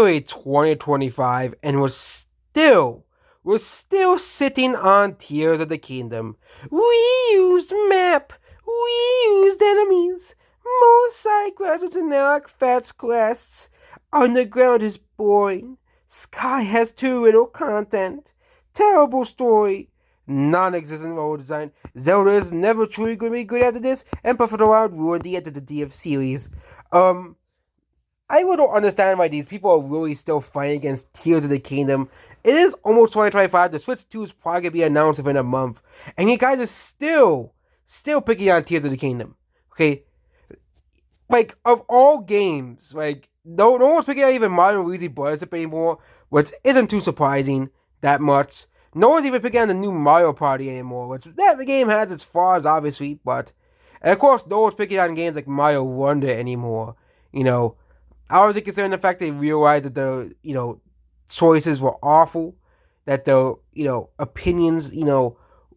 2025 and we're still sitting on Tears of the Kingdom. We used map, we used enemies, mosaic quests and generic fetch quests. Underground is boring. Sky has too little content. Terrible story. Non-existent level design. Zelda is never truly going to be good after this, and Breath of the Wild ruined the identity of series. I really don't understand why these people are really still fighting against Tears of the Kingdom. It is almost 2025. The Switch 2 is probably going to be announced within a month. And you guys are still picking on Tears of the Kingdom. Okay? Like, of all games, like, no one's picking on even Mario and Luigi Buzzip anymore, which isn't too surprising that much. No one's even picking on the new Mario Party anymore, which that game has its flaws, obviously, but... And of course, no one's picking on games like Mario Wonder anymore. You know, I was concerned the fact they realized that the, choices were awful, that the, opinions,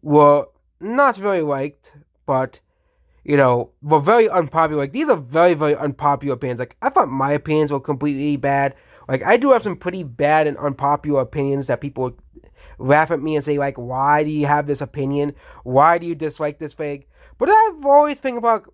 were not very liked, but, were very unpopular. Like, these are very, very unpopular opinions. Like, I thought my opinions were completely bad. Like, I do have some pretty bad and unpopular opinions that people laugh at me and say, like, why do you have this opinion? Why do you dislike this thing? But I've always think about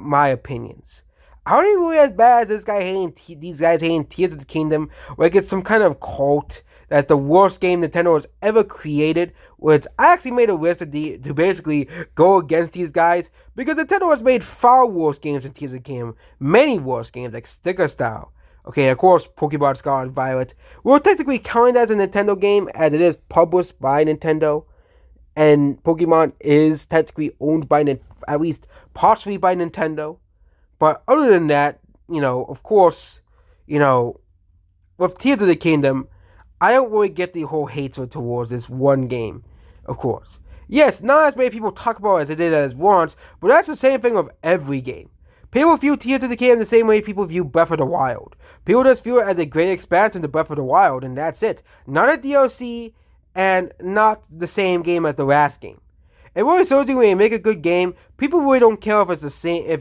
my opinions. I don't even really as bad as these guys hating Tears of the Kingdom, like it's some kind of cult that's the worst game Nintendo has ever created. Which I actually made a list to basically go against these guys because Nintendo has made far worse games than Tears of the Kingdom, many worse games like Sticker Style. Okay, of course, Pokemon Scarlet and Violet will technically count as a Nintendo game as it is published by Nintendo, and Pokemon is technically owned by at least partially by Nintendo. But other than that, of course, with Tears of the Kingdom, I don't really get the whole hatred towards this one game, of course. Yes, not as many people talk about it as it did as once, but that's the same thing with every game. People view Tears of the Kingdom the same way people view Breath of the Wild. People just view it as a great expansion to Breath of the Wild, and that's it. Not a DLC, and not the same game as the last game. It really shows you when you make a good game, people really don't care if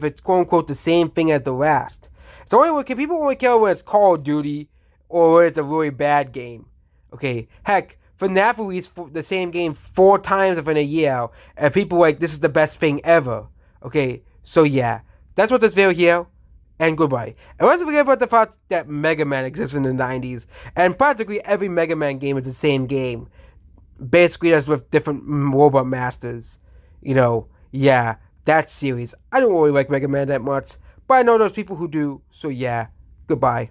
it's quote unquote the same thing as the last. People only care when it's Call of Duty or when it's a really bad game. Okay, heck, FNAF released the same game 4 times within a year, and people like this is the best thing ever. Okay, so yeah, that's what this video here, and goodbye. And let's forget about the fact that Mega Man exists in the 90s, and practically every Mega Man game is the same game. Basically, that's with different robot masters. Yeah, that series. I don't really like Mega Man that much, but I know those people who do, so yeah, goodbye.